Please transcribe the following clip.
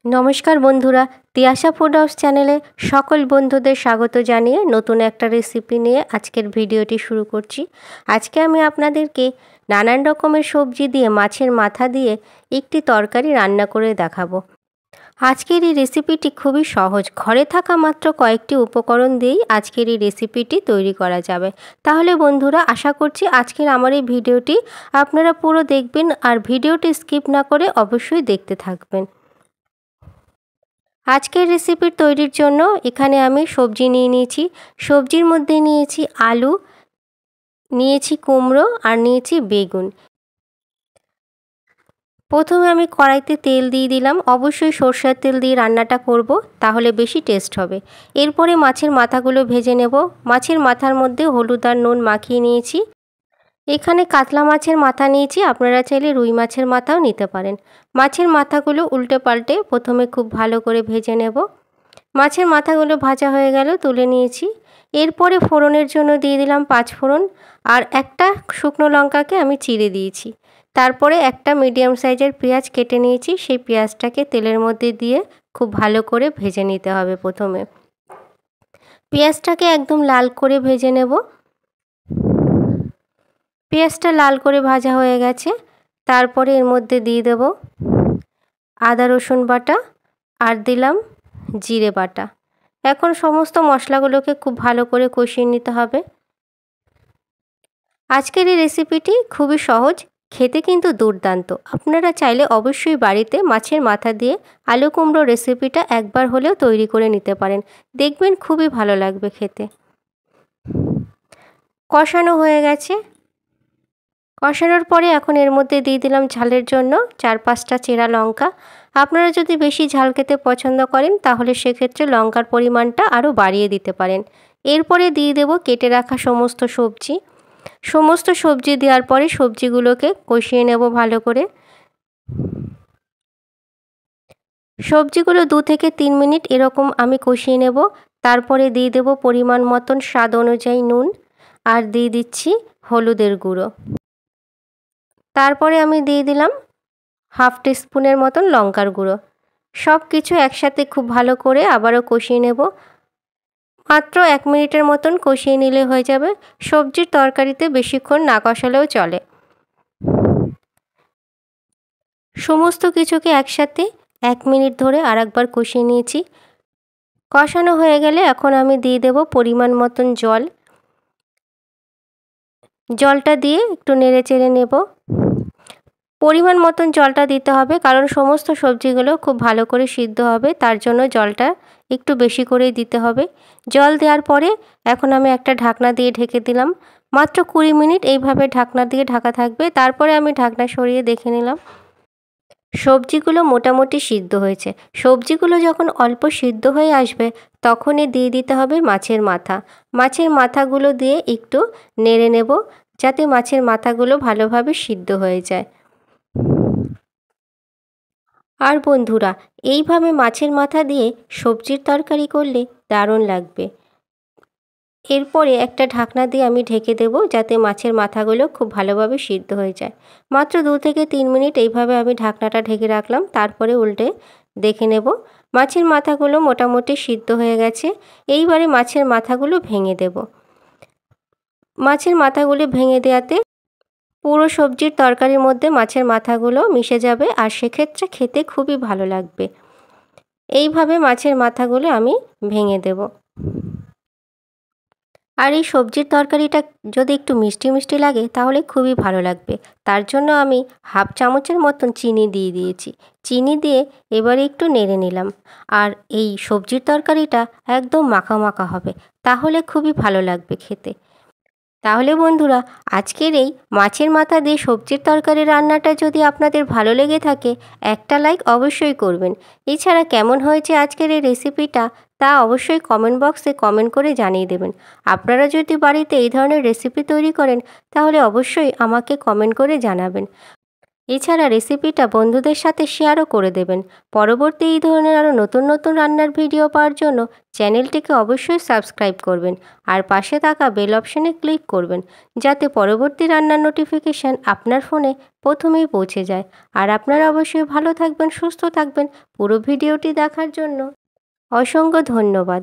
নমস্কার বন্ধুরা, Tiyasha food house চ্যানেলে সকল বন্ধুদের স্বাগত জানিয়ে নতুন একটা রেসিপি নিয়ে আজকের ভিডিওটি শুরু করছি। আজকে আমি আপনাদেরকে নানান রকমের সবজি দিয়ে মাছের মাথা দিয়ে একটি তরকারি রান্না করে দেখাবো। আজকের এই রেসিপিটি খুবই সহজ, ঘরে থাকা মাত্র কয়েকটি উপকরণ দিয়েই আজকের এই রেসিপিটি তৈরি করা যাবে। তাহলে বন্ধুরা, আশা করছি আজকের আমার এই ভিডিওটি আপনারা পুরো দেখবেন আর ভিডিওটি স্কিপ না করে অবশ্যই দেখতে থাকবেন। আজকের রেসিপির তৈরির জন্য এখানে আমি সবজি নিয়ে নিয়েছি। সবজির মধ্যে নিয়েছি আলু, নিয়েছি কুমড়ো আর নিয়েছি বেগুন। প্রথমে আমি কড়াইতে তেল দিয়ে দিলাম। অবশ্যই সরষের তেল দিয়ে রান্নাটা করব, তাহলে বেশি টেস্ট হবে। এরপরে মাছের মাথাগুলো ভেজে নেব। মাছের মাথার মধ্যে হলুদ আর নুন মাখিয়ে নিয়েছি। এখানে কাতলা মাছের মাথা নিয়েছি, আপনারা চাইলে রুই মাছের মাথাও নিতে পারেন। মাছের মাথাগুলো উল্টে পাল্টে প্রথমে খুব ভালো করে ভেজে নেব। মাছের মাথাগুলো ভাজা হয়ে গেল, তুলে নিয়েছি। এরপরে ফোড়নের জন্য দিয়ে দিলাম 5 ফোড়ন আর একটা শুকনো লঙ্কাকে আমি চিড়ে দিয়েছি। তারপরে একটা মিডিয়াম সাইজের পেঁয়াজ কেটে নিয়েছি, সেই পেঁয়াজটাকে তেলের মধ্যে দিয়ে খুব ভালো করে ভেজে নিতে হবে। প্রথমে পেঁয়াজটাকে একদম লাল করে ভেজে নেব। পেঁয়াজটা লাল করে ভাজা হয়ে গেছে, তারপরে এর মধ্যে দিয়ে দেব আদা রসুন বাটা আর দিলাম জিরে বাটা। এখন সমস্ত মশলাগুলোকে খুব ভালো করে কষিয়ে নিতে হবে। আজকের এই রেসিপিটি খুবই সহজ, খেতে কিন্তু দুর্দান্ত। আপনারা চাইলে অবশ্যই বাড়িতে মাছের মাথা দিয়ে আলু কুমড়ো রেসিপিটা একবার হলেও তৈরি করে নিতে পারেন, দেখবেন খুবই ভালো লাগবে খেতে। কষানো হয়ে গেছে। কষানোর পরে এখন এর মধ্যে দিয়ে দিলাম ঝালের জন্য 4-5টা চেরা লঙ্কা। আপনারা যদি বেশি ঝাল খেতে পছন্দ করেন তাহলে সেক্ষেত্রে লঙ্কার পরিমাণটা আরও বাড়িয়ে দিতে পারেন। এরপরে দিয়ে দেব কেটে রাখা সমস্ত সবজি দেওয়ার পরে সবজিগুলোকে কষিয়ে নেব ভালো করে। সবজিগুলো 2 থেকে 3 মিনিট এরকম আমি কষিয়ে নেব। তারপরে দিয়ে দেব পরিমাণ মতন স্বাদ অনুযায়ী নুন আর দিয়ে দিচ্ছি হলুদের গুঁড়ো। তারপরে আমি দিয়ে দিলাম 1/2 টিস্পুনের মতন লঙ্কার গুঁড়ো। সব কিছু একসাথে খুব ভালো করে আবারও কষিয়ে নেব। মাত্র 1 মিনিটের মতন কষিয়ে নিলে হয়ে যাবে। সবজির তরকারিতে বেশিক্ষণ না কষালেও চলে। সমস্ত কিছুকে একসাথে 1 মিনিট ধরে আরেকবার কষিয়ে নিয়েছি। কষানো হয়ে গেলে এখন আমি দিয়ে দেব পরিমাণ মতন জল। জলটা দিয়ে একটু নেড়ে চেড়ে নেব। পরিমাণ মতন জলটা দিতে হবে, কারণ সমস্ত সবজিগুলো খুব ভালো করে সিদ্ধ হবে, তার জন্য জলটা একটু বেশি করেই দিতে হবে। জল দেওয়ার পরে এখন আমি একটা ঢাকনা দিয়ে ঢেকে দিলাম। মাত্র 20 মিনিট এইভাবে ঢাকনা দিয়ে ঢাকা থাকবে। তারপরে আমি ঢাকনা সরিয়ে দেখে নিলাম সবজিগুলো মোটামুটি সিদ্ধ হয়েছে। সবজিগুলো যখন অল্প সিদ্ধ হয়ে আসবে তখনই দিয়ে দিতে হবে মাছের মাথা। মাছের মাথাগুলো দিয়ে একটু নেড়ে নেব, যাতে মাছের মাথাগুলো ভালোভাবে সিদ্ধ হয়ে যায়। আর বন্ধুরা, এইভাবে মাছের মাথা দিয়ে সবজির তরকারি করলে দারুণ লাগবে। এরপরে একটা ঢাকনা দিয়ে আমি ঢেকে দেব, যাতে মাছের মাথাগুলো খুব ভালোভাবে সিদ্ধ হয়ে যায়। মাত্র 2 থেকে 3 মিনিট এইভাবে আমি ঢাকনাটা ঢেকে রাখলাম। তারপরে উল্টে দেখে নেব মাছের মাথাগুলো মোটামুটি সিদ্ধ হয়ে গেছে। এইবারে মাছের মাথাগুলো ভেঙে দেব। মাছের মাথাগুলো ভেঙে দেওয়াতে পুরো সবজির তরকারির মধ্যে মাছের মাথাগুলো মিশে যাবে আর সেক্ষেত্রে খেতে খুবই ভালো লাগবে। এইভাবে মাছের মাথাগুলো আমি ভেঙে দেব। আর এই সবজির তরকারিটা যদি একটু মিষ্টি মিষ্টি লাগে তাহলে খুবই ভালো লাগবে। তার জন্য আমি 1/2 চামচের মতন চিনি দিয়ে দিয়েছি। চিনি দিয়ে এবারে একটু নেড়ে নিলাম। আর এই সবজির তরকারিটা একদম মাখা মাখা হবে, তাহলে খুবই ভালো লাগবে খেতে। তাহলে বন্ধুরা, আজকের এই মাছের মাথা দিয়ে সবজির তরকারি রান্নাটা যদি আপনাদের ভালো লেগে থাকে, একটা লাইক অবশ্যই করবেন। এছাড়া কেমন হয়েছে আজকের এই রেসিপিটা তা অবশ্যই কমেন্ট বক্সে কমেন্ট করে জানিয়ে দেবেন। আপনারা যদি বাড়িতে এই ধরনের রেসিপি তৈরি করেন তাহলে অবশ্যই আমাকে কমেন্ট করে জানাবেন। এছাড়া রেসিপিটা বন্ধুদের সাথে শেয়ারও করে দেবেন। পরবর্তী এই ধরনের আরও নতুন নতুন রান্নার ভিডিও পাওয়ার জন্য চ্যানেলটিকে অবশ্যই সাবস্ক্রাইব করবেন আর পাশে থাকা বেল অপশনে ক্লিক করবেন, যাতে পরবর্তী রান্নার নোটিফিকেশান আপনার ফোনে প্রথমেই পৌঁছে যায়। আর আপনারা অবশ্যই ভালো থাকবেন, সুস্থ থাকবেন। পুরো ভিডিওটি দেখার জন্য অসংখ্য ধন্যবাদ।